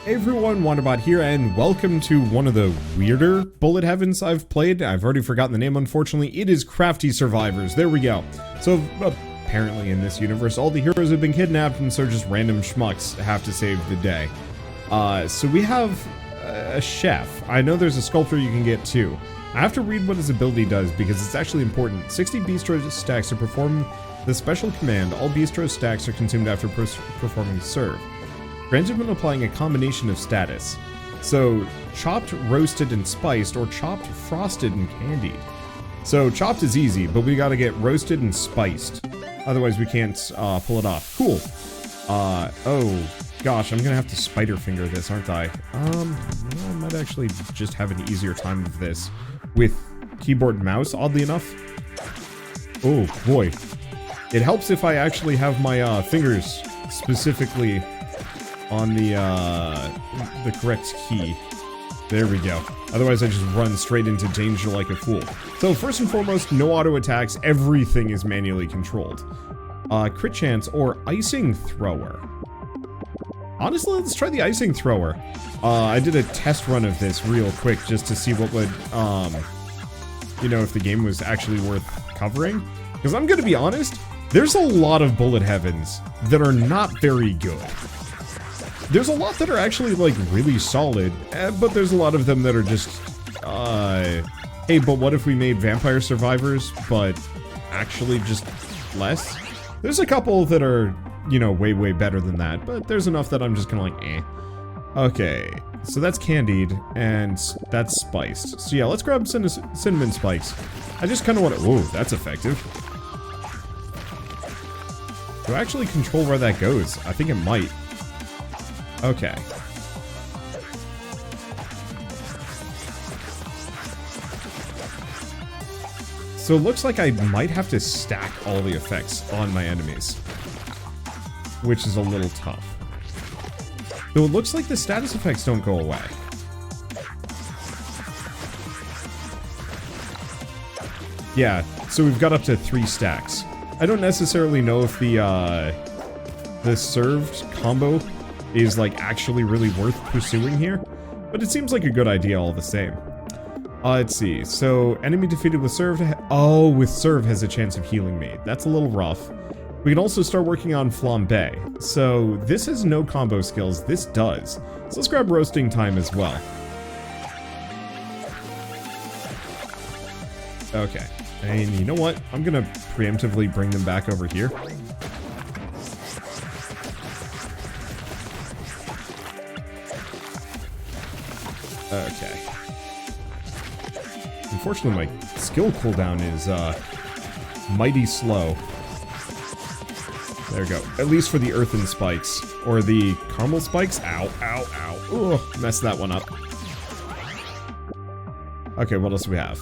Hey everyone, Wanderbot here, and welcome to one of the weirder bullet heavens I've played. I've already forgotten the name, unfortunately. It is Crafty Survivors. There we go. So, apparently in this universe, all the heroes have been kidnapped, and so just random schmucks have to save the day. So we have a chef. I know there's a sculptor you can get too. I have to read what his ability does because it's actually important. 60 bistro stacks to perform the special command. All bistro stacks are consumed after performing the serve. Granted when applying a combination of status. So, chopped, roasted, and spiced, or chopped, frosted, and candied. So, chopped is easy, but we gotta get roasted and spiced. Otherwise we can't pull it off. Cool. Oh, gosh, I'm gonna have to spider finger this, aren't I? I might actually just have an easier time of this with keyboard and mouse, oddly enough. Oh, boy. It helps if I actually have my fingers specifically on the correct key. There we go. Otherwise I just run straight into danger like a fool. So first and foremost, no auto attacks, everything is manually controlled. Crit chance or icing thrower. Honestly, let's try the icing thrower. I did a test run of this real quick just to see what would, you know, if the game was actually worth covering. Because I'm gonna be honest, there's a lot of bullet heavens that are not very good. There's a lot that are actually, like, really solid, but there's a lot of them that are just, hey, but what if we made Vampire Survivors, but actually just less? There's a couple that are, you know, way, way better than that, but there's enough that I'm just kinda like, eh. Okay, so that's candied, and that's spiced. So yeah, let's grab cinnamon spikes. I just kinda wanna, whoa, that's effective. Do I actually control where that goes? I think it might. Okay. So it looks like I might have to stack all the effects on my enemies, which is a little tough. Though it looks like the status effects don't go away. Yeah, so we've got up to 3 stacks. I don't necessarily know if the served combo is like actually really worth pursuing here, but it seems like a good idea all the same. Let's see, so enemy defeated with serve, with serve has a chance of healing me. That's a little rough. We can also start working on flambe. So this has no combo skills, this does. So let's grab roasting time as well. Okay, and you know what? I'm gonna preemptively bring them back over here. Okay. Unfortunately, my skill cooldown is, mighty slow. There we go. At least for the earthen spikes. Or the caramel spikes. Ow, ow, ow. Ugh, messed that one up. Okay, what else do we have?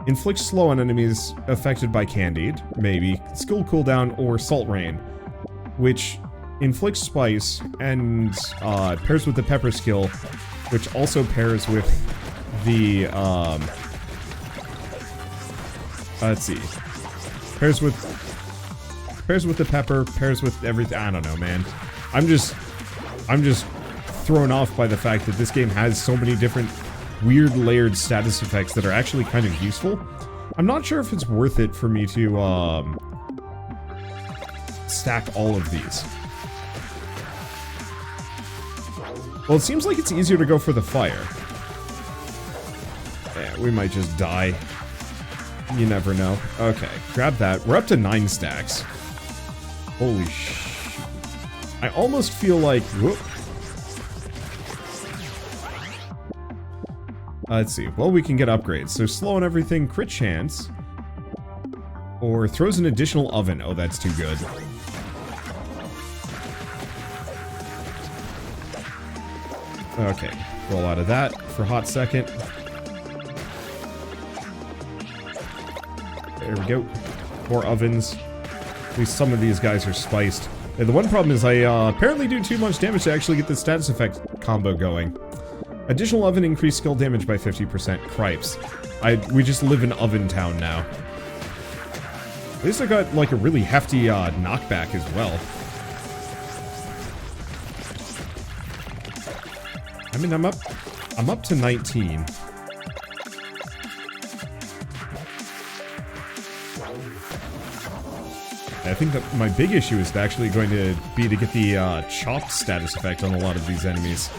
Inflict slow on enemies affected by candied. Maybe. Skill cooldown or salt rain. Which inflicts spice and pairs with the pepper skill, which also pairs with the let's see, pairs with the pepper, pairs with everything. I don't know, man. I'm just thrown off by the fact that this game has so many different weird layered status effects that are actually kind of useful. I'm not sure if it's worth it for me to stack all of these. Well, it seems like it's easier to go for the fire. Yeah, we might just die. You never know. Okay, grab that. We're up to 9 stacks. Holy sh... I almost feel like... Whoop. Let's see. Well, we can get upgrades. So slow on everything, crit chance. Or throws an additional oven. Oh, that's too good. Okay, roll out of that for a hot second. There we go. More ovens. At least some of these guys are spiced. And the one problem is I apparently do too much damage to actually get the status effect combo going. Additional oven increased skill damage by 50%. Cripes. We just live in Oven Town now. At least I got like a really hefty knockback as well. I mean, I'm up to 19. I think that my big issue is actually going to be to get the chopped status effect on a lot of these enemies,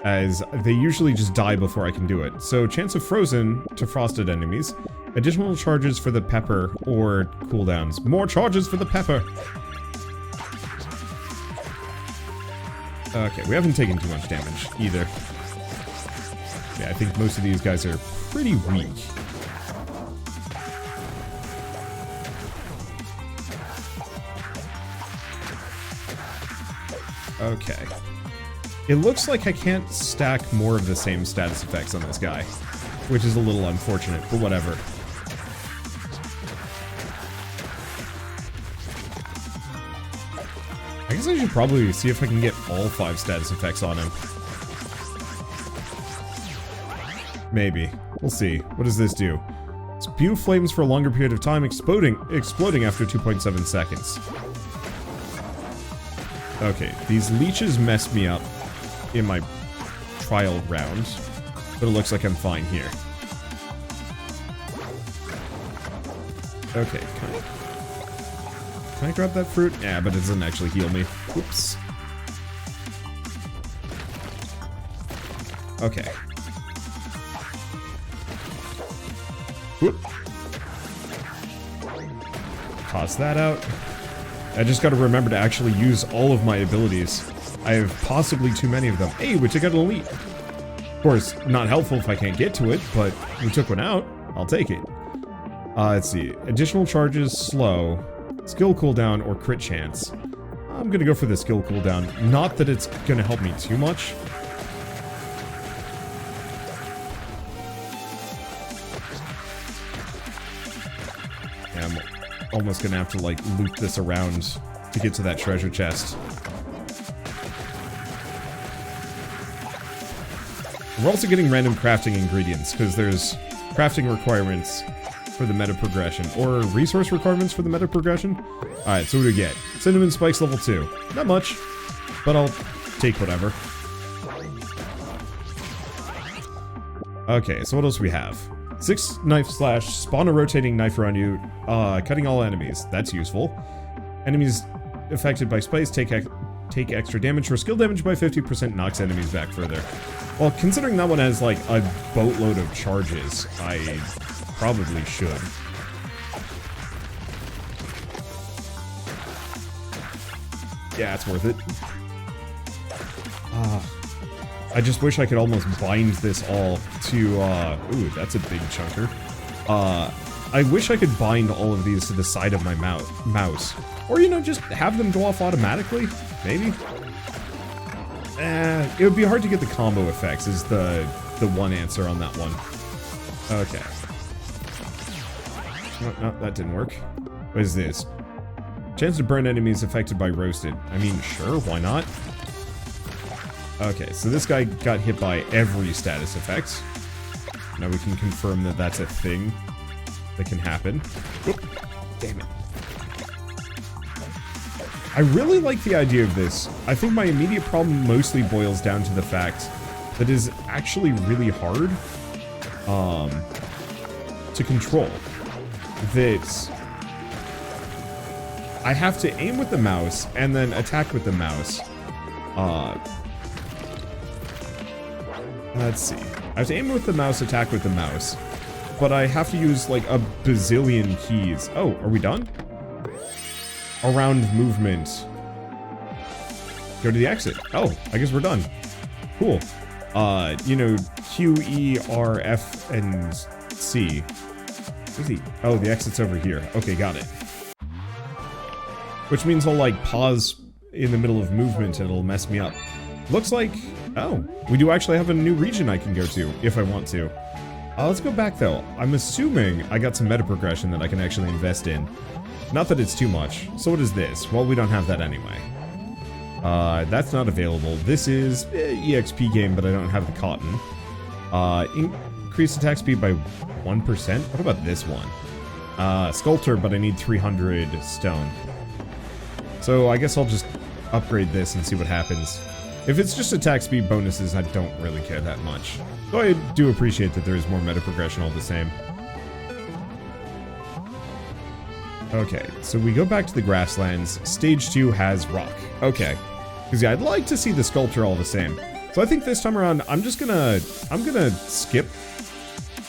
as they usually just die before I can do it. So chance of frozen to frosted enemies, additional charges for the pepper or cooldowns. More charges for the pepper! Okay, we haven't taken too much damage either. Yeah, I think most of these guys are pretty weak. Okay. It looks like I can't stack more of the same status effects on this guy, which is a little unfortunate, but whatever. I guess I should probably see if I can get all 5 status effects on him. Maybe. We'll see. What does this do? Spew flames for a longer period of time, exploding after 2.7 seconds. Okay, these leeches messed me up in my trial round, but it looks like I'm fine here. Okay, can I grab that fruit? Yeah, but it doesn't actually heal me. Oops. Okay. Whoop. Toss that out. I just gotta remember to actually use all of my abilities. I have possibly too many of them. Hey, we took out an elite. Of course, not helpful if I can't get to it, but we took one out. I'll take it. Let's see. Additional charges, slow, skill cooldown, or crit chance. I'm gonna go for the skill cooldown. Not that it's gonna help me too much. Yeah, I'm almost gonna have to, like, loop this around to get to that treasure chest. We're also getting random crafting ingredients, because there's crafting requirements for the meta progression, or resource requirements for the meta progression. Alright, so what do we get? Cinnamon spikes level 2. Not much, but I'll take whatever. Okay, so what else do we have? 6 knife slash, spawn a rotating knife around you, cutting all enemies. That's useful. Enemies affected by spikes take extra damage, for skill damage by 50%, knocks enemies back further. Well, considering that one has, like, a boatload of charges, I probably should. Yeah, it's worth it. I just wish I could almost bind this all to, ooh, that's a big chunker. I wish I could bind all of these to the side of my mouse. Or, you know, just have them go off automatically, maybe? It would be hard to get the combo effects, is the one answer on that one. Okay. No, that didn't work. What is this? Chance to burn enemies affected by roasted. I mean, sure, why not? Okay, so this guy got hit by every status effect. Now we can confirm that that's a thing that can happen. Whoop. Damn it. I really like the idea of this. I think my immediate problem mostly boils down to the fact that it is actually really hard to control. That I have to aim with the mouse and then attack with the mouse. Let's see. I have to aim with the mouse, attack with the mouse. But I have to use like a bazillion keys. Oh, are we done? Around movement. Go to the exit. Oh, I guess we're done. Cool. You know, Q, E, R, F, and C. Where's the... Oh, the exit's over here. Okay, got it. Which means I'll, like, pause in the middle of movement and it'll mess me up. Looks like... Oh, we do actually have a new region I can go to, if I want to. Let's go back, though. I'm assuming I got some meta progression that I can actually invest in. Not that it's too much. So what is this? Well, we don't have that anyway. That's not available. This is EXP game, but I don't have the cotton. Increase attack speed by 1%? What about this one? Sculptor, but I need 300 stone. So I guess I'll just upgrade this and see what happens. If it's just attack speed bonuses, I don't really care that much. Though I do appreciate that there is more meta progression all the same. Okay, so we go back to the grasslands. Stage 2 has rock. Okay. Because yeah, I'd like to see the Sculptor all the same. So I think this time around, I'm gonna skip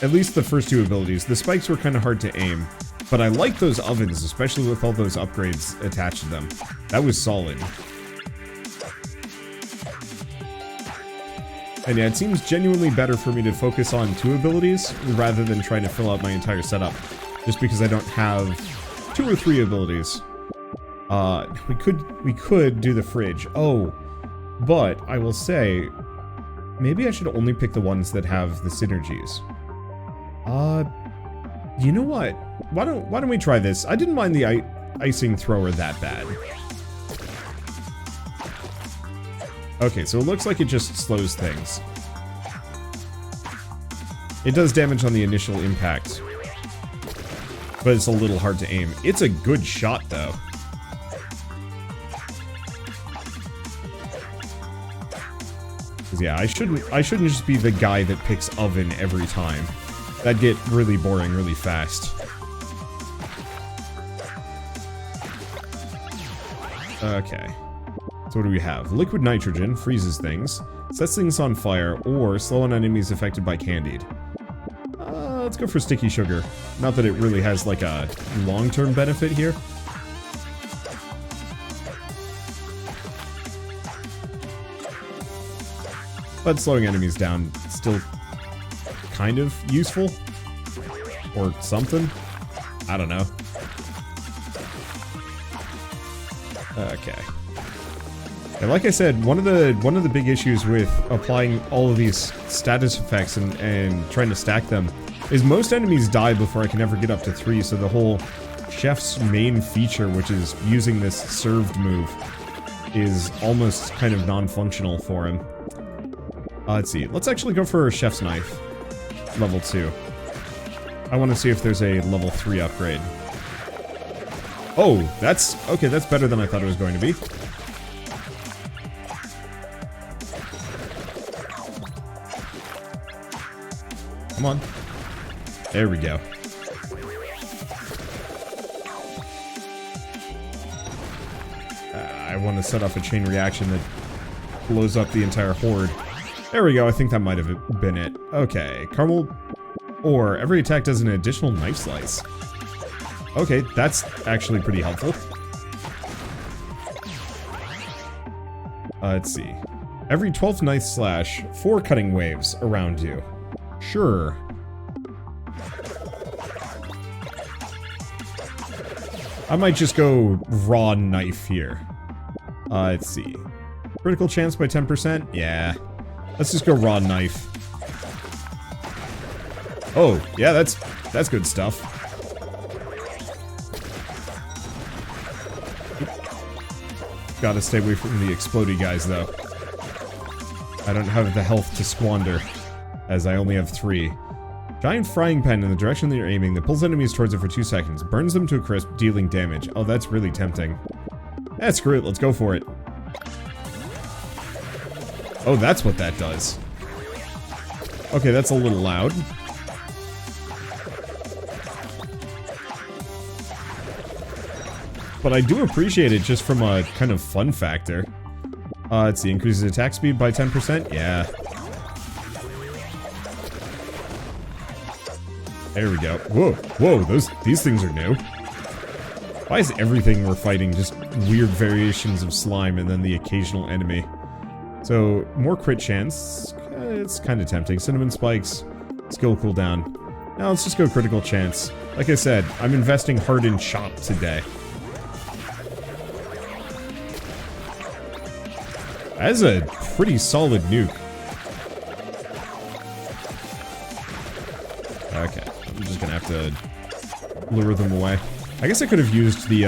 at least the first 2 abilities. The spikes were kind of hard to aim, but I like those ovens, especially with all those upgrades attached to them. That was solid. And yeah, it seems genuinely better for me to focus on 2 abilities rather than trying to fill out my entire setup. Just because I don't have 2 or 3 abilities. We could do the fridge. Oh, but I will say, maybe I should only pick the ones that have the synergies. You know what? Why don't we try this? I didn't mind the icing thrower that bad. Okay, so it looks like it just slows things. It does damage on the initial impact, but it's a little hard to aim. It's a good shot, though. Because yeah, I shouldn't just be the guy that picks oven every time. That'd get really boring really fast. Okay. So what do we have? Liquid nitrogen freezes things, sets things on fire, or slow on enemies affected by candied. Let's go for sticky sugar. Not that it really has like a long-term benefit here. But slowing enemies down is still kind of useful. Or something. I don't know. Okay. And like I said, one of the big issues with applying all of these status effects and trying to stack them is most enemies die before I can ever get up to 3, so the whole chef's main feature, which is using this served move, is almost kind of non-functional for him. Let's see. Let's actually go for chef's knife. Level 2. I want to see if there's a level 3 upgrade. Oh, that's better than I thought it was going to be. Come on. There we go. I want to set off a chain reaction that blows up the entire horde. There we go, I think that might have been it. Okay, caramel ore. Every attack does an additional knife slice. Okay, that's actually pretty helpful. Let's see. Every 12th knife slash, 4 cutting waves around you. Sure. I might just go raw knife here. Let's see. Critical chance by 10%? Yeah. Let's just go raw knife. Oh, yeah, that's good stuff. Gotta stay away from the explodey guys, though. I don't have the health to squander, as I only have 3. Giant frying pan in the direction that you're aiming that pulls enemies towards it for 2 seconds. Burns them to a crisp, dealing damage. Oh, that's really tempting. Eh, screw it, let's go for it. Oh, that's what that does. Okay, that's a little loud. But I do appreciate it just from a kind of fun factor. Let's see, increases attack speed by 10%? Yeah. There we go. Whoa, whoa, these things are new. Why is everything we're fighting just weird variations of slime and then the occasional enemy? So, more crit chance. It's kind of tempting. Cinnamon spikes. Skill cooldown. Now let's just go critical chance. Like I said, I'm investing hard in chop today. That's a pretty solid nuke. Okay, I'm just gonna have to lure them away. I guess I could have used the,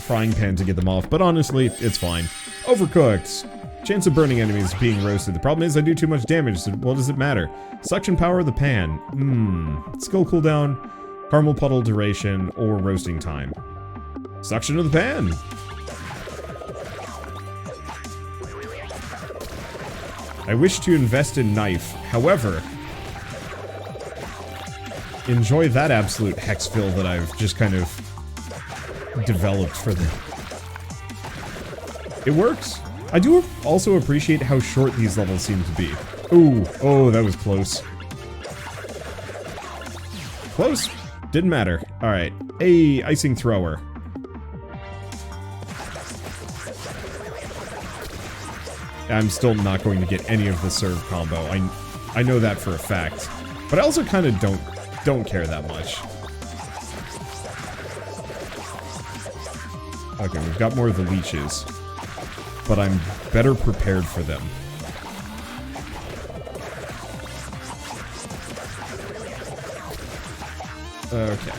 frying pan to get them off, but honestly, it's fine. Overcooked. Chance of burning enemies being roasted. The problem is I do too much damage, so what does it matter? Suction power of the pan. Skill cooldown, caramel puddle duration, or roasting time. Suction of the pan. I wish to invest in knife. However, enjoy that absolute hex fill that I've just kind of developed for them. It works. I do also appreciate how short these levels seem to be. Ooh, oh, that was close. Close. Didn't matter. Alright. A icing thrower. I'm still not going to get any of the serve combo. I know that for a fact. But I also kind of don't care that much. Okay, we've got more of the leeches. But I'm better prepared for them. Okay.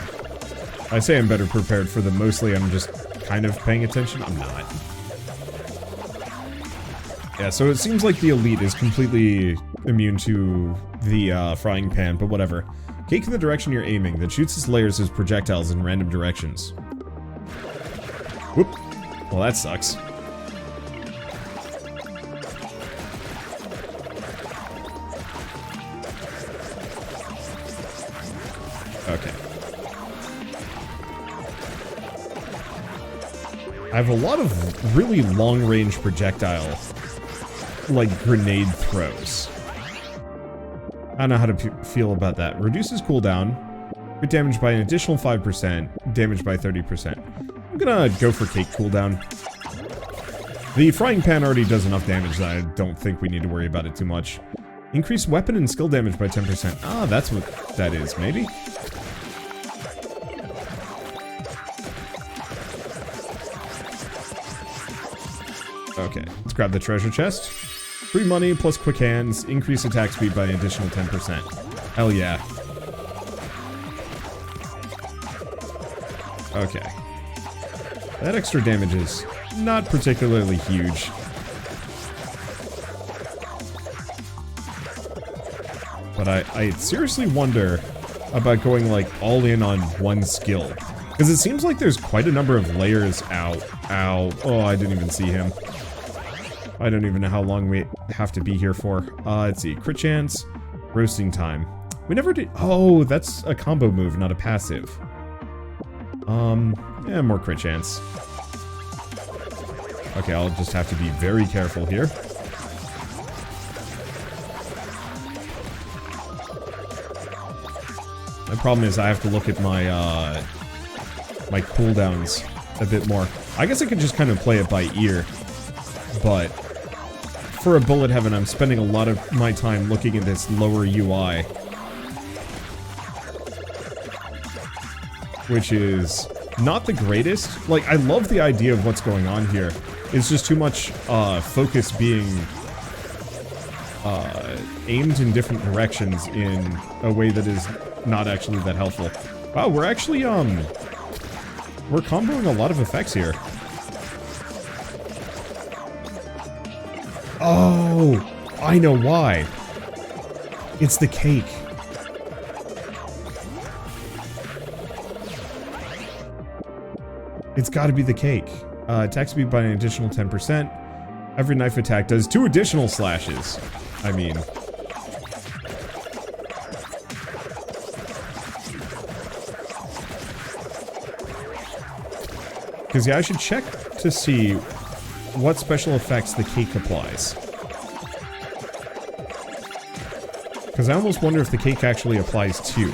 I say I'm better prepared for them. Mostly I'm just kind of paying attention. I'm not. Yeah, so it seems like the elite is completely immune to the frying pan, but whatever. Cake in the direction you're aiming, that shoots its layers as projectiles in random directions. Whoop. Well, that sucks. Okay. I have a lot of really long-range projectile, like, grenade throws. I don't know how to feel about that. Reduces cooldown. Crit damage by an additional 5%. Damage by 30%. I'm gonna go for cake cooldown. The frying pan already does enough damage that I don't think we need to worry about it too much. Increase weapon and skill damage by 10%. Ah, that's what that is, maybe? Okay, let's grab the treasure chest. Free money plus quick hands, increase attack speed by an additional 10%. Hell yeah. Okay. That extra damage is not particularly huge. But I seriously wonder about going, like, all in on one skill. Because it seems like there's quite a number of layers out. Ow. Oh, I didn't even see him. I don't even know how long we have to be here for. Let's see. Crit chance. Roasting time. We never did. Oh, that's a combo move, not a passive. Yeah, more crit chance. Okay, I'll just have to be very careful here. My problem is I have to look at my, my cooldowns a bit more. I guess I could just kind of play it by ear, but for a bullet heaven, I'm spending a lot of my time looking at this lower UI, which is not the greatest. Like, I love the idea of what's going on here. It's just too much focus being aimed in different directions in a way that is not actually that helpful. Wow, we're actually, we're comboing a lot of effects here. Oh, I know why. It's the cake. It's gotta be the cake. Attack speed by an additional 10%. Every knife attack does 2 additional slashes. I mean... Because, yeah, I should check to see what special effects the cake applies. Because I almost wonder if the cake actually applies too.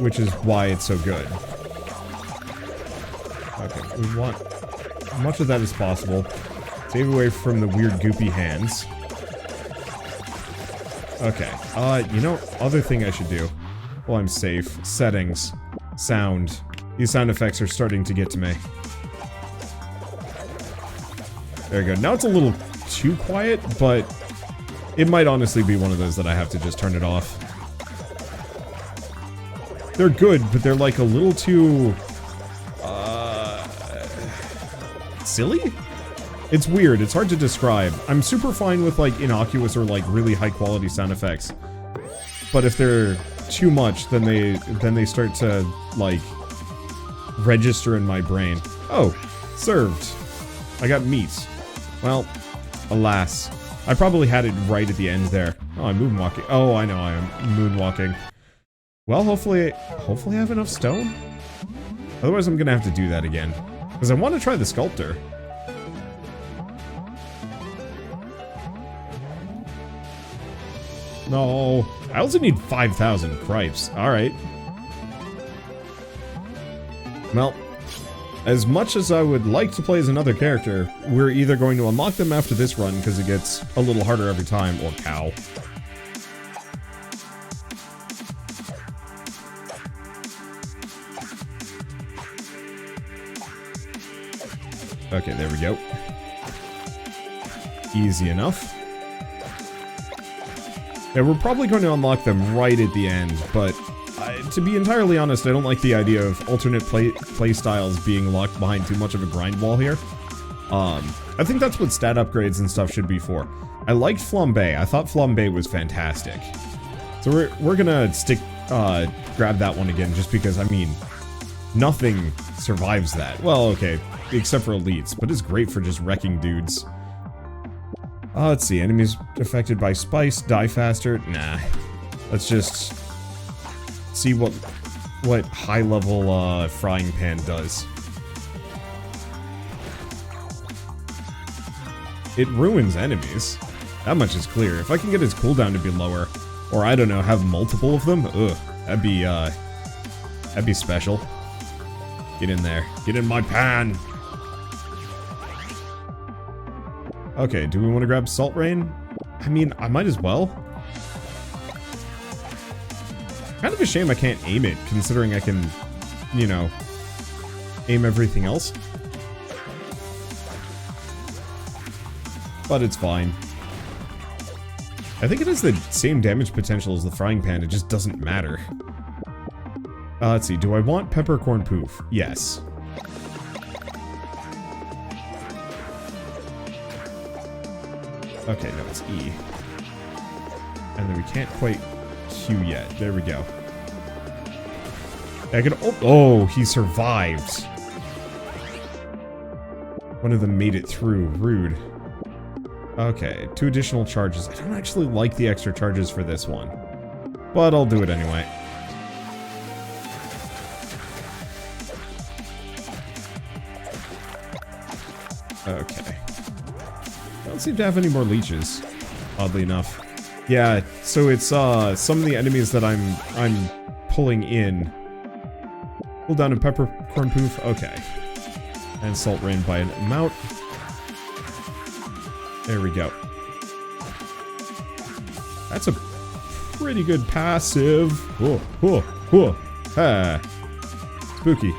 Which is why it's so good. Okay, we want as much of that as possible. Save away from the weird goopy hands. Okay, you know, other thing I should do. Well, I'm safe. Settings. Sound. These sound effects are starting to get to me. There we go. Now it's a little too quiet, but it might honestly be one of those that I have to just turn it off. They're good, but they're like a little too... silly? It's weird. It's hard to describe. I'm super fine with like innocuous or like really high quality sound effects. But if they're too much, then they start to, like, register in my brain. Oh, served. I got meat. Well, alas. I probably had it right at the end there. Oh, I'm moonwalking. Oh, I know I am moonwalking. Well, hopefully I have enough stone. Otherwise, I'm gonna have to do that again. Because I want to try the Sculptor. No. I also need 5,000 cripes. Alright. Well, as much as I would like to play as another character, we're either going to unlock them after this run, because it gets a little harder every time, or cow. Okay, there we go. Easy enough. Yeah, we're probably going to unlock them right at the end, but to be entirely honest, I don't like the idea of alternate play styles being locked behind too much of a grind wall here. I think that's what stat upgrades and stuff should be for. I liked Flambe. I thought Flambe was fantastic. So we're gonna grab that one again, just because, I mean, nothing survives that. Well, okay, except for elites, but it's great for just wrecking dudes. Let's see, enemies affected by spice die faster. Nah, let's just see what high-level frying pan does. It ruins enemies. That much is clear. If I can get its cooldown to be lower, or I don't know, have multiple of them, ugh, that'd be special. Get in there. Get in my pan! Okay, do we want to grab Salt Rain? I mean, I might as well. Kind of a shame I can't aim it, considering I can, you know, aim everything else. But it's fine. I think it has the same damage potential as the frying pan, it just doesn't matter. Let's see, do I want peppercorn poof? Yes. Okay, no, it's E. And then we can't quite Q yet. There we go. I can. Oh, he survived. One of them made it through. Rude. Okay, 2 additional charges. I don't actually like the extra charges for this one, but I'll do it anyway. Okay. I don't seem to have any more leeches, oddly enough. Yeah, so it's some of the enemies that I'm pulling in. Pull down a peppercorn poof. Okay. And salt rain by an amount. There we go. That's a pretty good passive. Whoa, whoa, whoa. Ha. Spooky.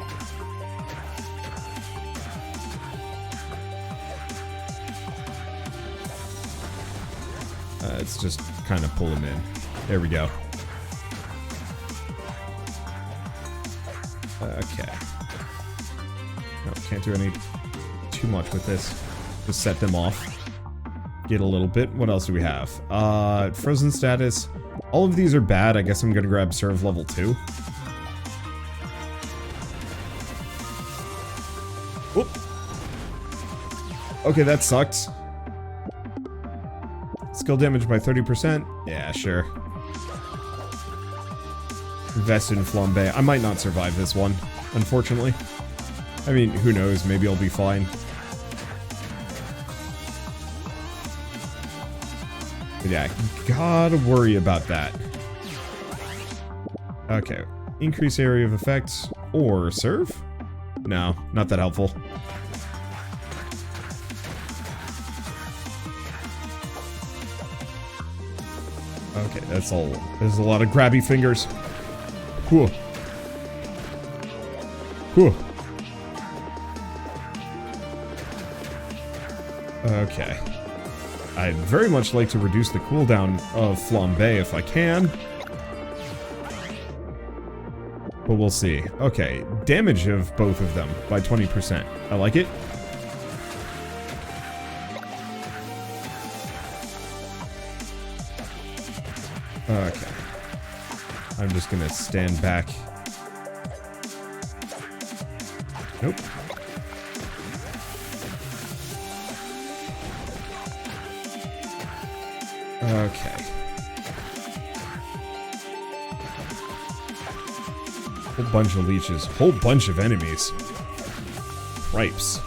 Let's just kind of pull him in. There we go. Okay. No, can't do too much with this. Just set them off. Get a little bit. What else do we have? Frozen status. All of these are bad. I guess I'm gonna grab serve level 2. Whoop. Okay, that sucked. Skill damage by 30%? Yeah, sure. Invest in Flambe. I might not survive this one, unfortunately. I mean, who knows? Maybe I'll be fine. But yeah, gotta worry about that. Okay. Increase area of effects or serve? No, not that helpful. Okay, that's all. There's a lot of grabby fingers. Whew. Whew. Okay. I'd very much like to reduce the cooldown of Flambe if I can. But we'll see. Okay, damage of both of them by 20%. I like it. Okay. I'm just gonna stand back. Nope. Okay. Whole bunch of leeches. Whole bunch of enemies. Cripes.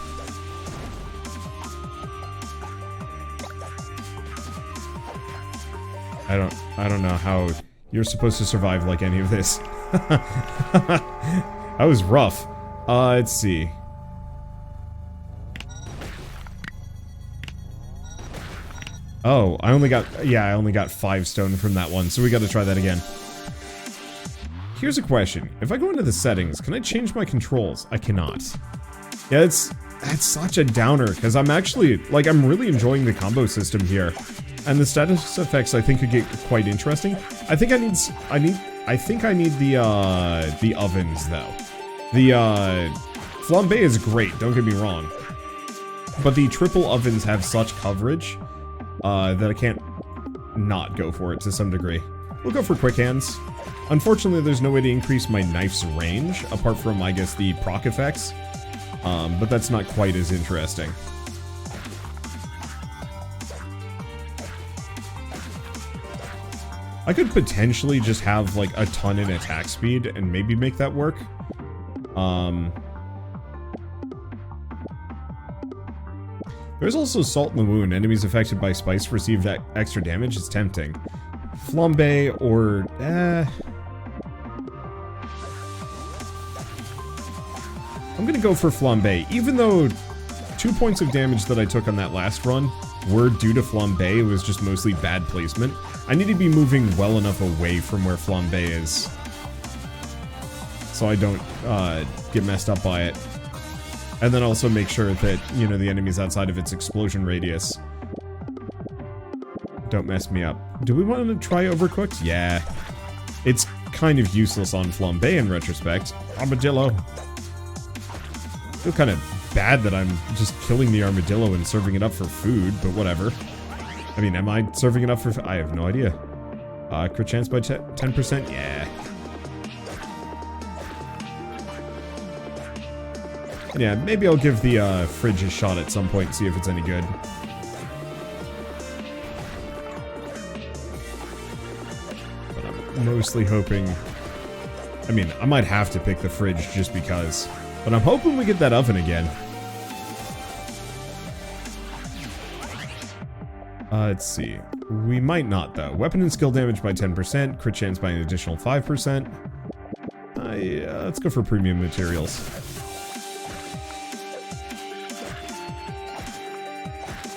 I don't know how you're supposed to survive like any of this. That was rough. Let's see. Oh, I only got 5 stone from that one, so we gotta try that again. Here's a question. If I go into the settings, can I change my controls? I cannot. Yeah, that's such a downer, because I'm actually, like, I'm really enjoying the combo system here. And the status effects I think could get quite interesting. I think I need the ovens though. The flambe is great, don't get me wrong. But the triple ovens have such coverage that I can't not go for it to some degree. We'll go for quick hands. Unfortunately, there's no way to increase my knife's range apart from, I guess, the proc effects. But that's not quite as interesting. I could potentially just have, like, a ton in attack speed and maybe make that work. There's also Salt in the Wound. Enemies affected by spice receive that extra damage. It's tempting. Flambe or... I'm gonna go for Flambe. Even though 2 points of damage that I took on that last run were due to Flambe, it was just mostly bad placement. I need to be moving well enough away from where Flambe is, so I don't get messed up by it. And then also make sure that, you know, the enemies outside of its explosion radius don't mess me up. Do we want to try Overcooked? Yeah. It's kind of useless on Flambe in retrospect. Armadillo. I feel kind of bad that I'm just killing the armadillo and serving it up for food, but whatever. I mean, am I serving it up for I have no idea. Crit chance by 10%? Yeah. And yeah, maybe I'll give the fridge a shot at some point and see if it's any good. But I'm mostly hoping... I mean, I might have to pick the fridge just because. But I'm hoping we get that oven again. Let's see. We might not, though. Weapon and skill damage by 10%. Crit chance by an additional 5%. Let's go for premium materials.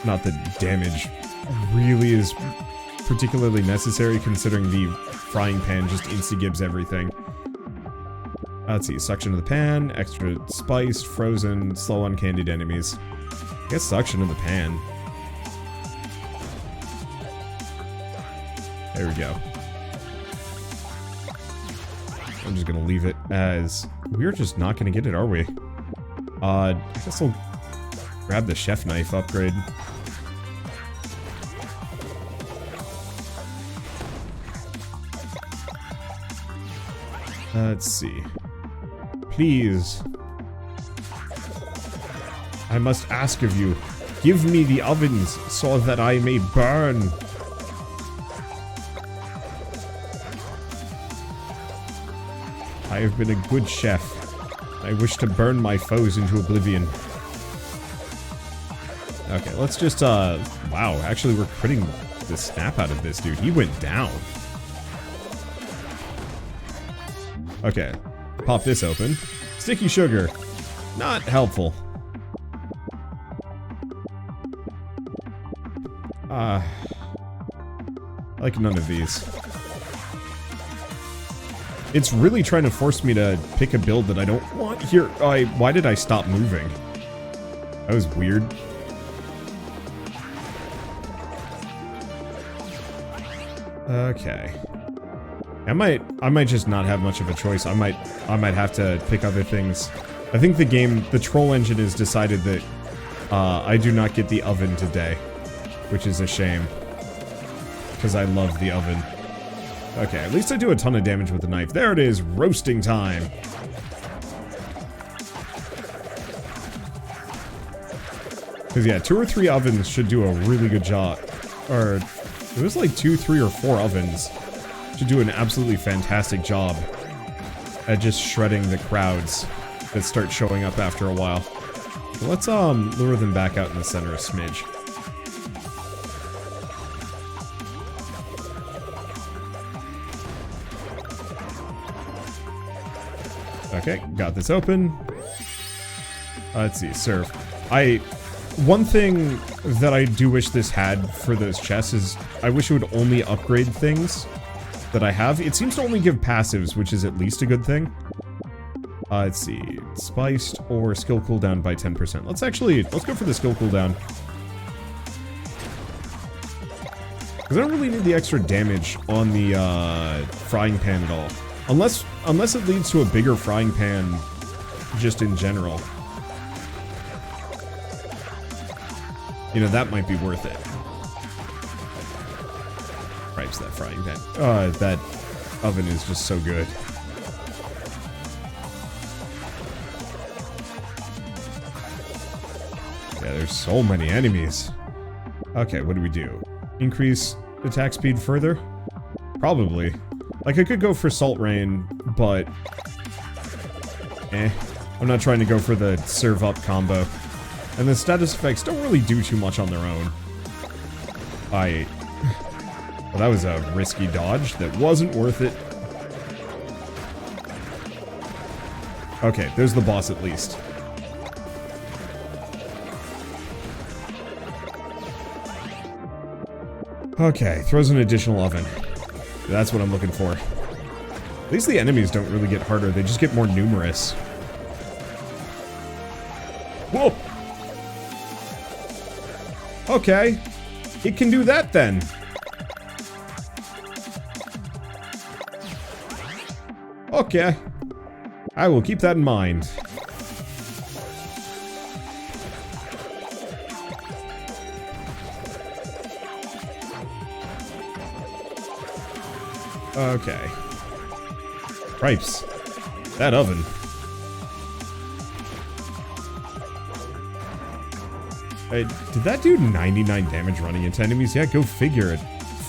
Not that damage really is particularly necessary, considering the frying pan just insta-gives everything. Let's see. Suction of the pan. Extra spiced, frozen, slow on candied enemies. I guess suction of the pan. There we go. I'm just gonna leave it as... We're just not gonna get it, are we? I guess I'll grab the chef knife upgrade. Let's see. Please. I must ask of you. Give me the ovens so that I may burn. I have been a good chef. I wish to burn my foes into oblivion. Okay, let's just, wow, actually we're critting the snap out of this dude. He went down. Okay, pop this open. Sticky sugar. Not helpful. Like none of these. It's really trying to force me to pick a build that I don't want here. Why did I stop moving? That was weird. Okay. I might just not have much of a choice. I might have to pick other things. I think the troll engine has decided that I do not get the oven today, which is a shame. Because I love the oven. Okay, at least I do a ton of damage with the knife. There it is, roasting time. Because yeah, 2 or 3 ovens should do a really good job. Or, it was like 2, 3, or 4 ovens. Should do an absolutely fantastic job at just shredding the crowds that start showing up after a while. So let's lure them back out in the center a smidge. Okay, got this open. Let's see, serve. One thing that I do wish this had for those chests is I wish it would only upgrade things that I have. It seems to only give passives, which is at least a good thing. Let's see, spiced or skill cooldown by 10%. Let's go for the skill cooldown. Because I don't really need the extra damage on the frying pan at all. Unless it leads to a bigger frying pan just in general. You know, that might be worth it. Cripes, that frying pan. That oven is just so good. Yeah, there's so many enemies. Okay, what do we do? Increase attack speed further? Probably. Like, I could go for Salt Rain, but... I'm not trying to go for the serve up combo. And the status effects don't really do too much on their own. Well, that was a risky dodge that wasn't worth it. Okay, there's the boss at least. Okay, throws an additional oven. That's what I'm looking for. At least the enemies don't really get harder, they just get more numerous. Whoa! Okay, it can do that then. Okay, I will keep that in mind. Okay. Cripes. That oven. Did that do 99 damage running into enemies? Yeah, go figure. It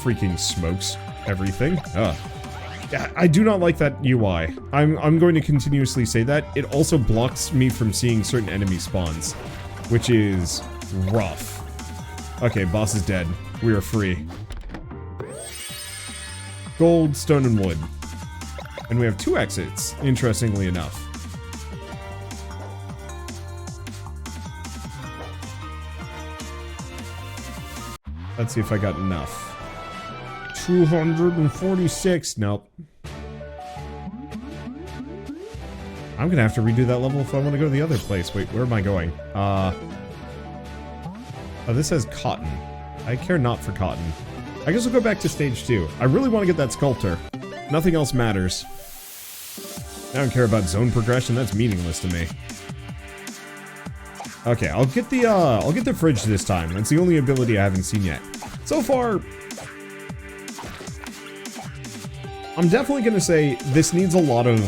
freaking smokes everything. Ugh. Yeah, I do not like that UI. I'm going to continuously say that. It also blocks me from seeing certain enemy spawns, which is rough. Okay, boss is dead. We are free. Gold, stone, and wood. And we have 2 exits, interestingly enough. Let's see if I got enough. 246. Nope. I'm gonna have to redo that level if I want to go to the other place. Wait, where am I going? Oh, this says cotton. I care not for cotton. I guess I'll go back to stage 2. I really want to get that Sculptor. Nothing else matters. I don't care about zone progression, that's meaningless to me. Okay, I'll get the fridge this time. That's the only ability I haven't seen yet. So far, I'm definitely gonna say this needs a lot of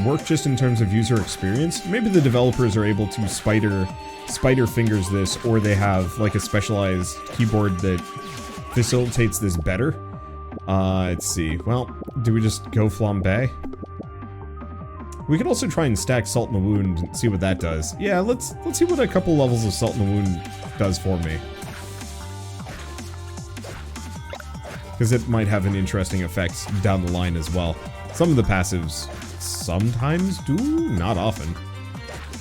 work just in terms of user experience. Maybe the developers are able to spider fingers this, or they have like a specialized keyboard that facilitates this better. Let's see. Well, do we just go flambe? We could also try and stack Salt in the Wound and see what that does. Yeah, let's see what a couple levels of Salt in the Wound does for me. Because it might have an interesting effect down the line as well. Some of the passives sometimes do, not often.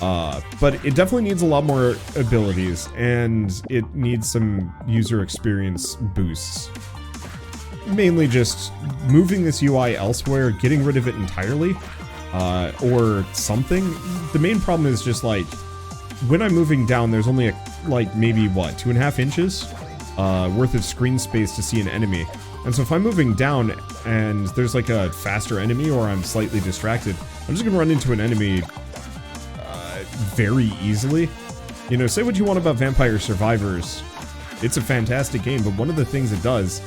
But it definitely needs a lot more abilities, and it needs some user experience boosts. Mainly just moving this UI elsewhere, getting rid of it entirely, or something. The main problem is just like, when I'm moving down, there's only like maybe what, 2.5 inches worth of screen space to see an enemy. And so if I'm moving down and there's like a faster enemy, or I'm slightly distracted, I'm just gonna run into an enemy very easily. You know, say what you want about Vampire Survivors, it's a fantastic game, but one of the things it does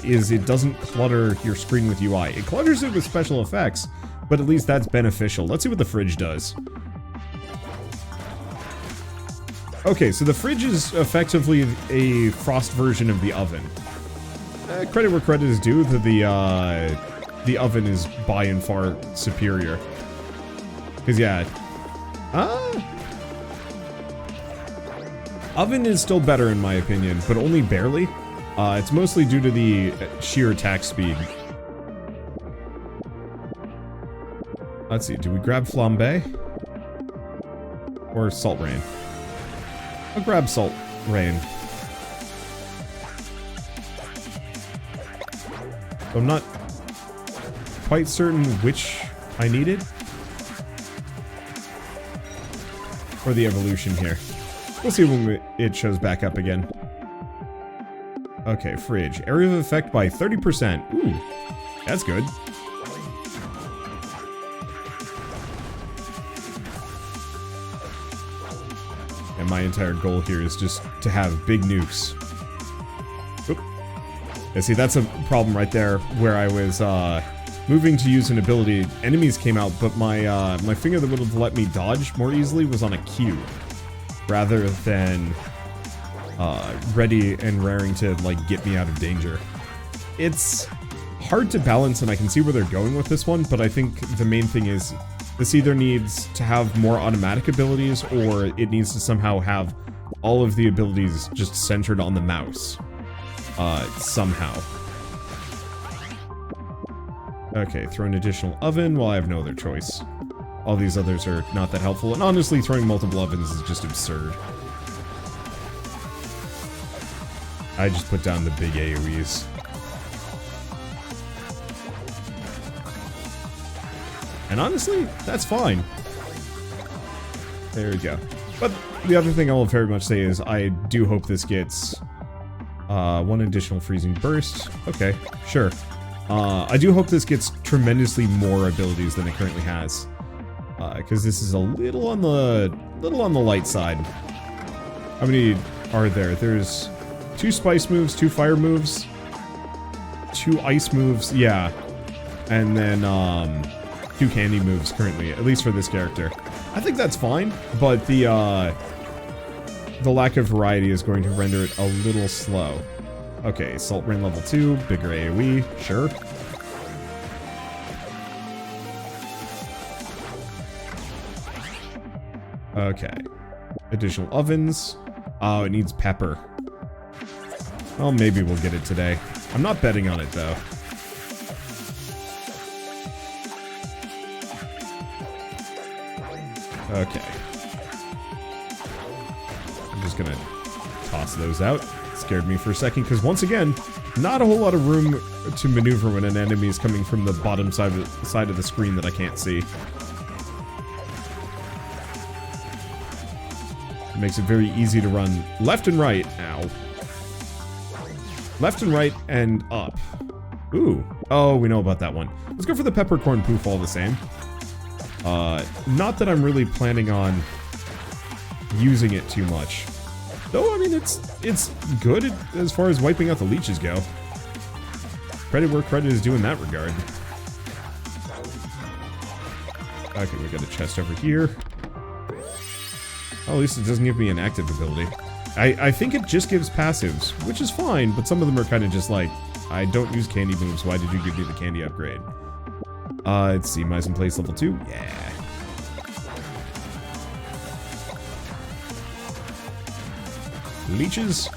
is it doesn't clutter your screen with UI. It clutters it with special effects, but at least that's beneficial. Let's see what the fridge does. Okay, so the fridge is effectively a frost version of the oven. Credit where credit is due, that the oven is by and far superior. Because, yeah. Oven is still better in my opinion, but only barely. It's mostly due to the sheer attack speed. Let's see, do we grab flambe? Or salt rain? I'll grab salt rain. I'm not quite certain which I needed for the evolution here. We'll see when it shows back up again. Okay, fridge. Area of effect by 30%. Ooh, that's good. And my entire goal here is just to have big nukes. Oop. Yeah, see, that's a problem right there, where I was moving to use an ability. Enemies came out, but my my finger that would have let me dodge more easily was on a Q, rather than ready and raring to, like, get me out of danger. It's hard to balance, and I can see where they're going with this one, but I think the main thing is this either needs to have more automatic abilities, or it needs to somehow have all of the abilities just centered on the mouse. Somehow. Okay, throw an additional oven. Well, I have no other choice. All these others are not that helpful, and honestly, throwing multiple ovens is just absurd. I just put down the big AoEs. And honestly, that's fine. There we go. But the other thing I will very much say is I do hope this gets one additional freezing burst. Okay, sure. I do hope this gets tremendously more abilities than it currently has. Because this is a little on the light side. How many are there? There's 2 spice moves, 2 fire moves, 2 ice moves, yeah. And then 2 candy moves currently, at least for this character. I think that's fine, but the lack of variety is going to render it a little slow. Okay, Salt Rain level 2, bigger AoE, sure. Okay. Additional ovens. Oh, it needs pepper. Well, maybe we'll get it today. I'm not betting on it, though. Okay. I'm just gonna toss those out. Scared me for a second, because once again, not a whole lot of room to maneuver when an enemy is coming from the bottom side of the screen that I can't see. It makes it very easy to run left and right. Ow. Left and right and up. Ooh. Oh, we know about that one. Let's go for the peppercorn poof all the same. Not that I'm really planning on using it too much. Though, I mean, it's good as far as wiping out the leeches go. Credit where credit is due in that regard. Okay, we got a chest over here. Oh, at least it doesn't give me an active ability. I think it just gives passives, which is fine, but some of them are kind of just like, I don't use candy moves, why did you give me the candy upgrade? Let's see, Mise in Place level 2, yeah. Leeches?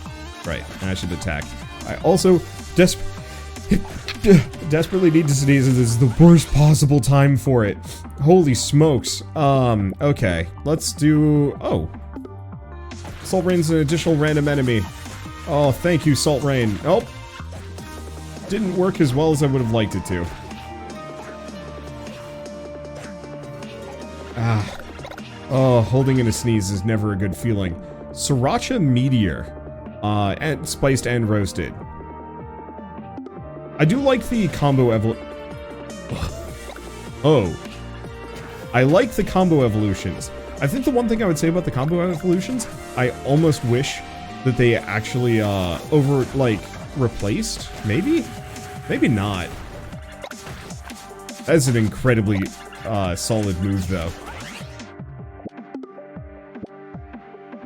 Right, I should attack. I also desperately need to sneeze, and this is the worst possible time for it. Holy smokes. Okay, let's do... Oh. Salt Rain's an additional random enemy. Oh, thank you, Salt Rain. Oh. Didn't work as well as I would have liked it to. Ah. Oh, holding in a sneeze is never a good feeling. Sriracha Meteor. And spiced and roasted. I do like the combo Oh. I like the combo evolutions. I think the one thing I would say about the combo evolutions, I almost wish that they actually, replaced? Maybe? Maybe not. That's an incredibly solid move, though.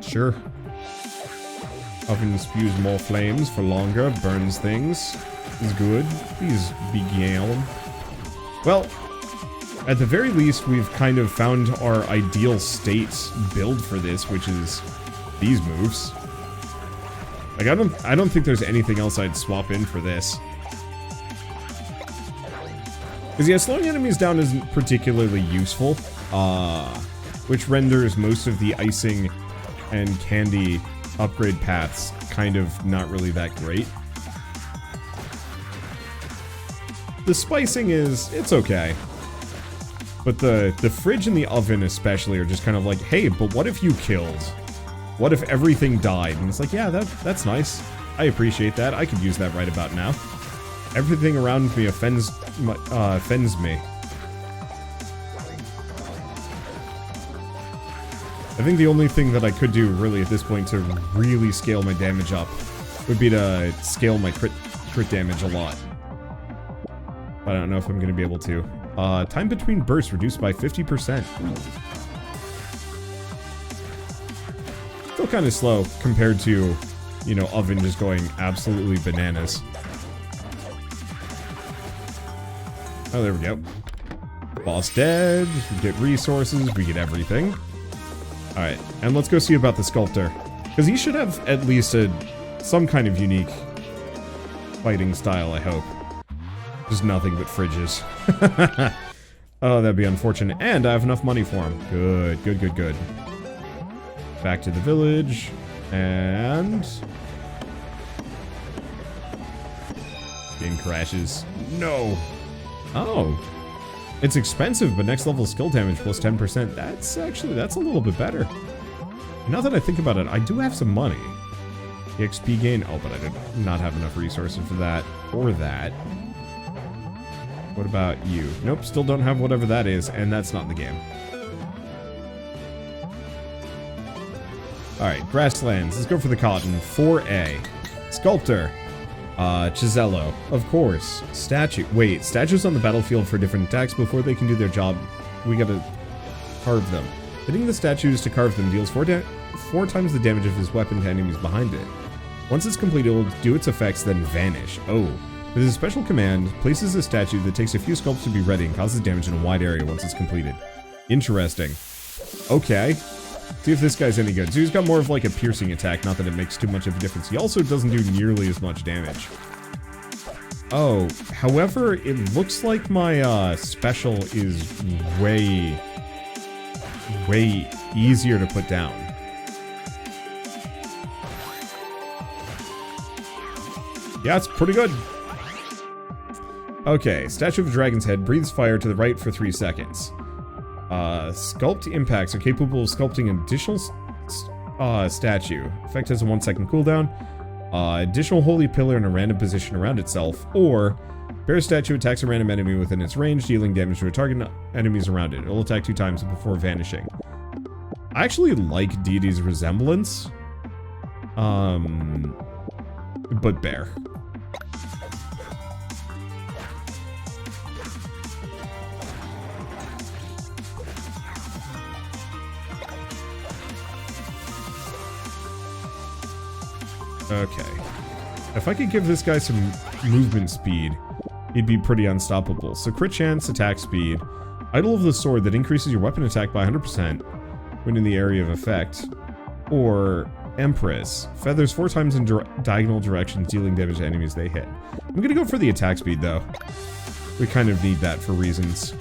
Sure. Oven spews more flames for longer, burns things. Is good. Please begin. Well, at the very least, we've kind of found our ideal state build for this, which is these moves. Like, I don't think there's anything else I'd swap in for this. Because, yeah, slowing enemies down isn't particularly useful, which renders most of the icing and candy upgrade paths kind of not really that great. The spicing it's okay. But the fridge and the oven especially are just kind of like, hey, but what if you killed? What if everything died? And it's like, yeah, that's nice. I appreciate that. I could use that right about now. Everything around me offends me. I think the only thing that I could do really at this point to really scale my damage up would be to scale my crit damage a lot. But I don't know if I'm going to be able to. Time between bursts reduced by 50%. Still kind of slow compared to, you know, oven just going absolutely bananas. Oh, there we go. Boss dead. We get resources. We get everything. Alright, and let's go see about the Sculptor. Because he should have at least some kind of unique fighting style, I hope. Just nothing but fridges. Oh, that'd be unfortunate. And I have enough money for him. Good, good, good, good. Back to the village. And... game crashes. No! Oh! It's expensive, but next level skill damage plus 10%. That's a little bit better. Now that I think about it, I do have some money. XP gain. Oh, but I did not have enough resources for that. Or that. What about you? Nope, still don't have whatever that is, and that's not in the game. Alright, grasslands. Let's go for the cotton. 4A. Sculptor. Chisello. Of course. Statue. Wait, statues on the battlefield for different attacks before they can do their job. We gotta carve them. Hitting the statues to carve them deals 4 times the damage of his weapon to enemies behind it. Once it's complete, it will do its effects, then vanish. Oh. With a special command, places a statue that takes a few sculpts to be ready and causes damage in a wide area once it's completed. Interesting. Okay. See if this guy's any good. So he's got more of like a piercing attack, not that it makes too much of a difference. He also doesn't do nearly as much damage. Oh, however, it looks like my special is way easier to put down. Yeah, it's pretty good. Okay, Statue of a Dragon's Head breathes fire to the right for 3 seconds. Sculpt impacts are capable of sculpting an additional statue. Effect has a 1-second cooldown. Additional holy pillar in a random position around itself, or bear statue attacks a random enemy within its range, dealing damage to a target enemies around it. It'll attack 2 times before vanishing. I actually like Deity's Resemblance. But bear. Okay. If I could give this guy some movement speed, he'd be pretty unstoppable. So crit chance, attack speed, idol of the sword that increases your weapon attack by 100% when in the area of effect, or Empress, feathers 4 times in diagonal directions, dealing damage to enemies they hit. I'm gonna go for the attack speed though. We kind of need that for reasons.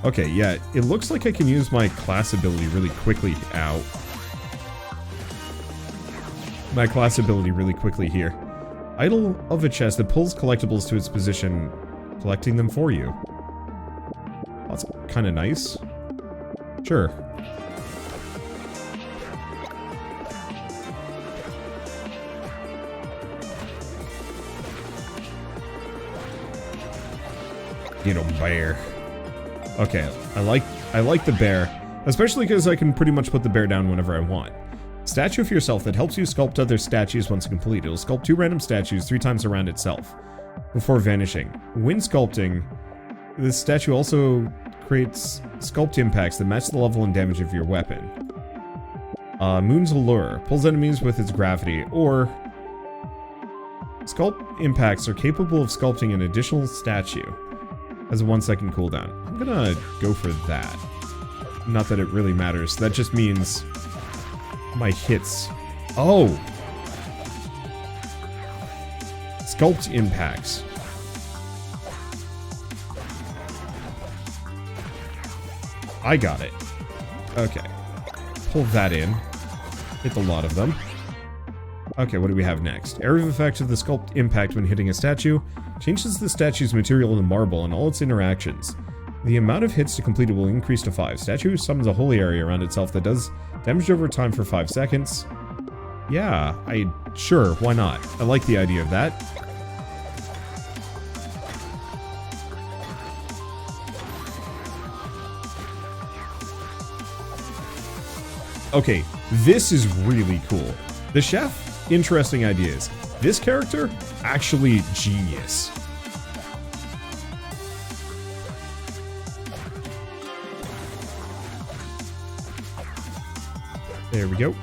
Okay, yeah, it looks like I can use my class ability really quickly. Ow. My class ability really quickly here. Idol of a chest that pulls collectibles to its position, collecting them for you. That's kind of nice. Sure. Get a bear. Okay, I like the bear. Especially because I can pretty much put the bear down whenever I want. Statue of yourself that helps you sculpt other statues once complete. It'll sculpt 2 random statues 3 times around itself before vanishing. When sculpting, this statue also creates sculpt impacts that match the level and damage of your weapon. Moon's Allure pulls enemies with its gravity, or sculpt impacts are capable of sculpting an additional statue as a 1-second cooldown. I'm gonna go for that. Not that it really matters. That just means my hits. Oh! Sculpt impacts. I got it. Okay. Pull that in. Hit a lot of them. Okay, what do we have next? Area of effect of the sculpt impact when hitting a statue changes the statue's material to marble and all its interactions. The amount of hits to complete it will increase to 5. Statue summons a holy area around itself that does damage over time for 5 seconds. Yeah, sure, why not? I like the idea of that. Okay, this is really cool. The chef, interesting ideas. This character, actually genius. There we go.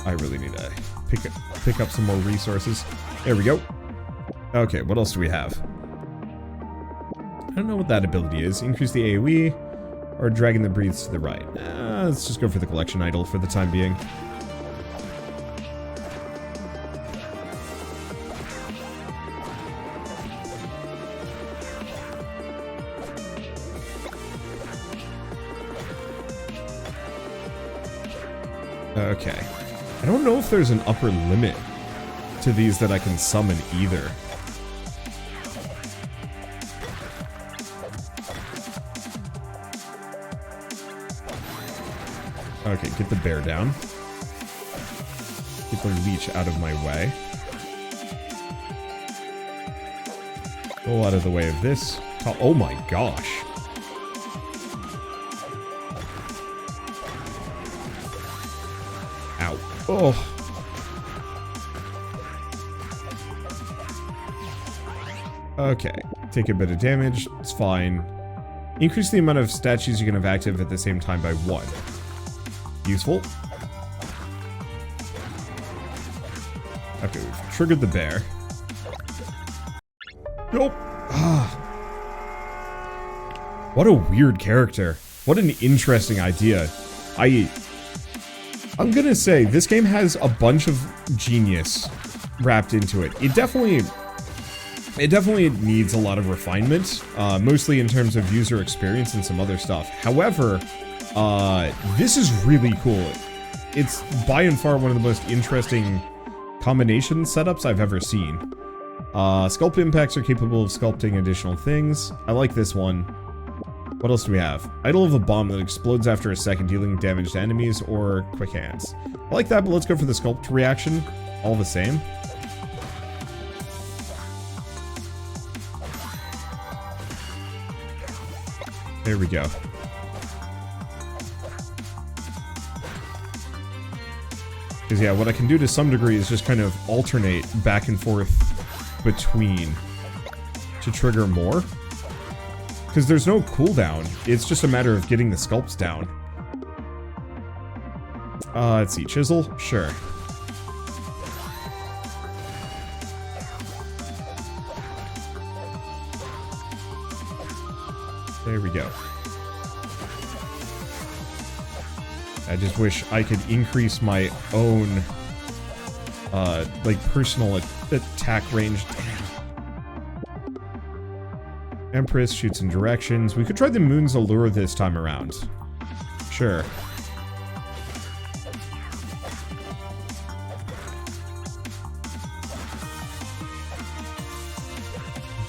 I really need to pick up some more resources. There we go. Okay, what else do we have? I don't know what that ability is. Increase the AoE, or dragon that breathes to the right. Let's just go for the collection idol for the time being. Okay. I don't know if there's an upper limit to these that I can summon either. Okay, get the bear down. Get the leech out of my way. Roll out of the way of this. Oh my gosh. Ow. Oh. Okay. Take a bit of damage. It's fine. Increase the amount of statues you can have active at the same time by 1. Useful. Okay, we've triggered the bear. Nope. What a weird character. What an interesting idea. I'm gonna say, this game has a bunch of genius wrapped into it. It definitely needs a lot of refinement, mostly in terms of user experience and some other stuff. However, this is really cool. It's by and far one of the most interesting combination setups I've ever seen. Sculpt impacts are capable of sculpting additional things. I like this one. What else do we have? Idol of a bomb that explodes after a second, dealing damage to enemies or quick hands. I like that, but let's go for the sculpt reaction all the same. There we go. Because yeah, what I can do to some degree is just kind of alternate back and forth between to trigger more. Because there's no cooldown, it's just a matter of getting the sculpts down. Let's see, chisel? Sure. There we go. I just wish I could increase my own, like, personal attack range. Empress shoots in directions. We could try the Moon's Allure this time around. Sure.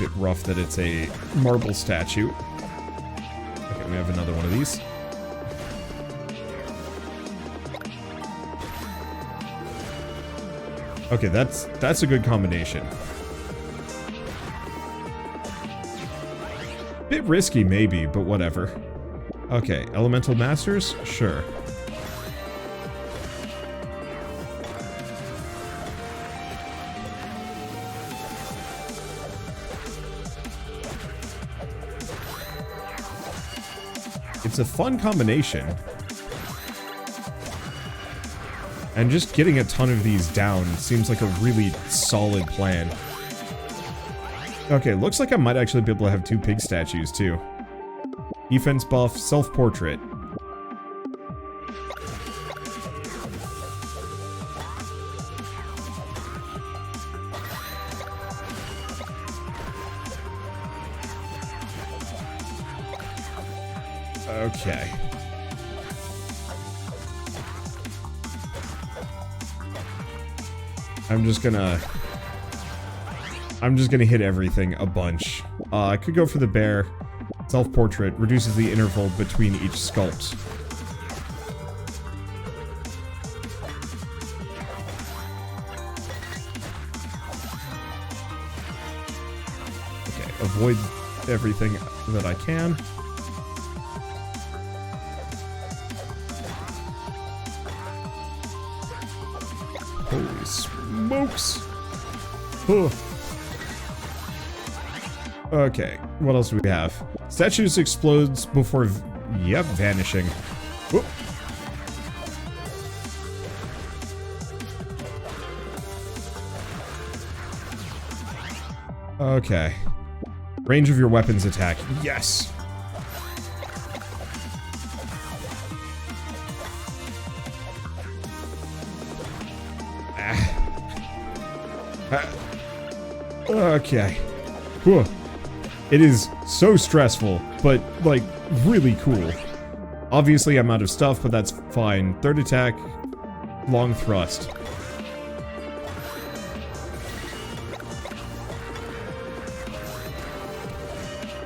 Bit rough that it's a marble statue. Okay, we have another one of these. Okay, that's a good combination. Bit risky, maybe, but whatever. Okay, Elemental Masters? Sure. It's a fun combination. And just getting a ton of these down seems like a really solid plan. Okay, looks like I might actually be able to have 2 pig statues, too. Defense buff, self-portrait. Okay. I'm just gonna hit everything a bunch. I could go for the bear. Self-portrait reduces the interval between each sculpt. Okay, avoid everything that I can. Holy smokes! Oh. Okay, what else do we have? Statues explodes before, yep, vanishing. Whoop. Okay. Range of your weapons attack. Yes! Okay. Whew. It is so stressful, but, like, really cool. Obviously, I'm out of stuff, but that's fine. Third attack, long thrust.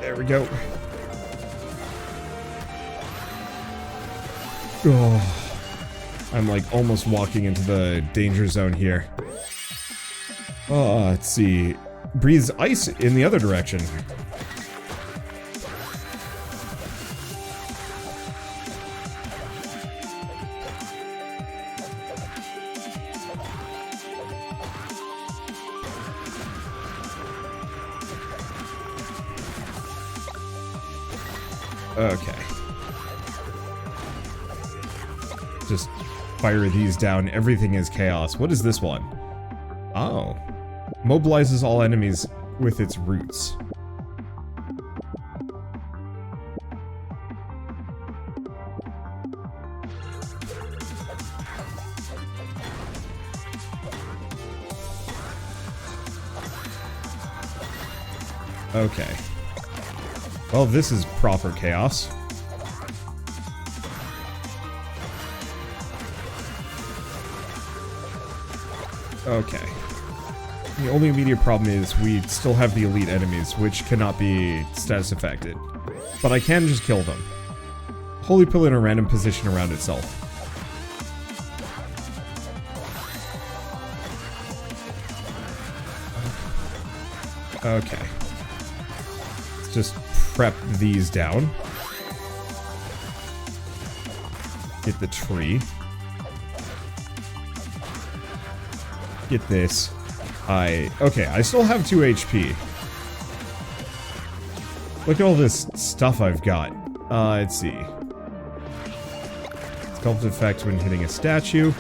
There we go. Oh. I'm, like, almost walking into the danger zone here. Let's see. Breathes ice in the other direction. Okay. Just fire these down. Everything is chaos. What is this one? Oh. Mobilizes all enemies with its roots. Okay. Well, this is proper chaos. Okay. The only immediate problem is we still have the elite enemies, which cannot be status affected. But I can just kill them. Holy Pill in a random position around itself. Okay. Let's just prep these down. Get the tree. Get this. Okay, I still have 2 HP. Look at all this stuff I've got. Let's see. Sculpt effect when hitting a statue.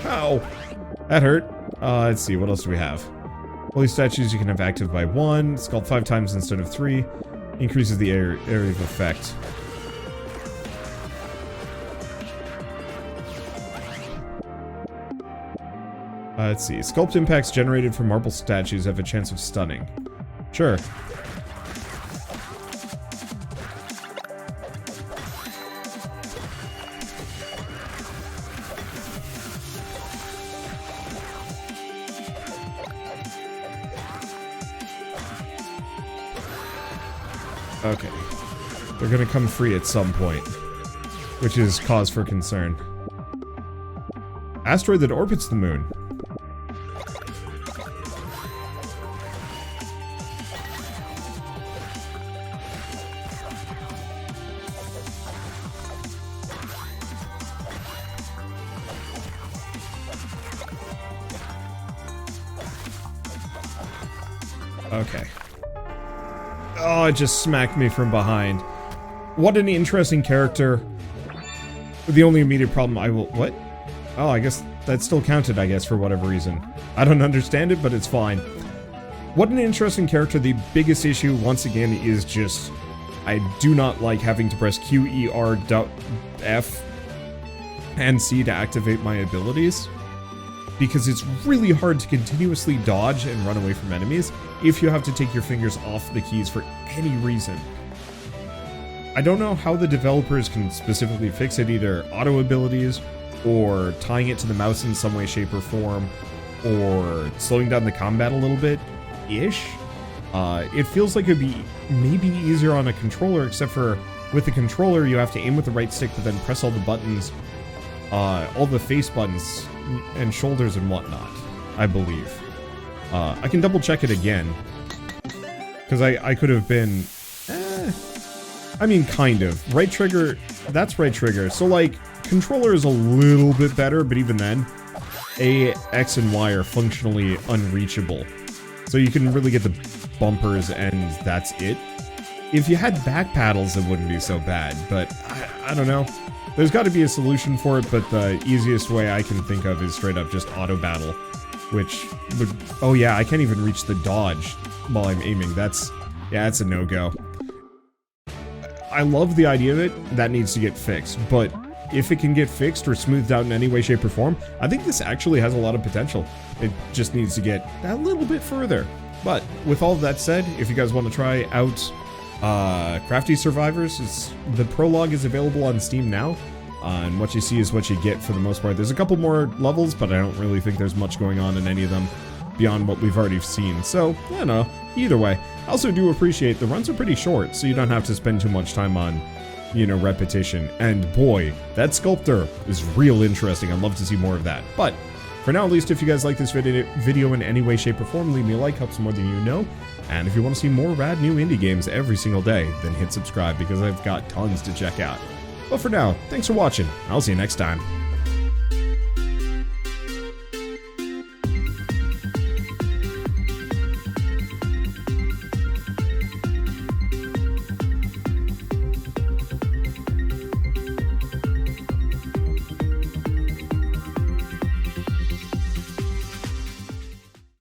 Ow! That hurt. Let's see, what else do we have? Holy statues you can have active by 1. Sculpt 5 times instead of 3. Increases the area of effect. Let's see. Sculpt impacts generated from marble statues have a chance of stunning. Sure. Okay. They're gonna come free at some point, which is cause for concern. Asteroid that orbits the moon. Okay. Oh, it just smacked me from behind. What an interesting character. The only immediate problem what? Oh, I guess that still counted, I guess, for whatever reason. I don't understand it, but it's fine. What an interesting character. The biggest issue, once again, is just... I do not like having to press Q, E, R, F, and C to activate my abilities. Because it's really hard to continuously dodge and run away from enemies if you have to take your fingers off the keys for any reason. I don't know how the developers can specifically fix it, either auto abilities, or tying it to the mouse in some way, shape, or form, or slowing down the combat a little bit-ish. It feels like it'd be maybe easier on a controller, except for with the controller you have to aim with the right stick, but then press all the buttons, all the face buttons and shoulders and whatnot, I believe. I can double check it again, because I could have been, I mean, kind of. Right trigger, that's right trigger. So, like, controller is a little bit better, but even then, A, X, and Y are functionally unreachable. So you can really get the bumpers, and that's it. If you had back paddles, it wouldn't be so bad, but I don't know. There's got to be a solution for it, but the easiest way I can think of is straight up just auto battle, which would... Oh yeah, I can't even reach the dodge while I'm aiming. That's a no-go. I love the idea of it. That needs to get fixed, but if it can get fixed or smoothed out in any way, shape, or form, I think this actually has a lot of potential. It just needs to get a little bit further. But with all of that said, if you guys want to try out Crafty Survivors, the Prologue is available on Steam now, and what you see is what you get for the most part. There's a couple more levels, but I don't really think there's much going on in any of them beyond what we've already seen. So, I don't know. Either way, I also do appreciate the runs are pretty short, so you don't have to spend too much time on, you know, repetition. And boy, that Sculptor is real interesting. I'd love to see more of that. But for now, at least, if you guys like this video in any way, shape, or form, leave me a like, helps more than you know. And if you want to see more rad new indie games every single day, then hit subscribe, because I've got tons to check out. But for now, thanks for watching. I'll see you next time.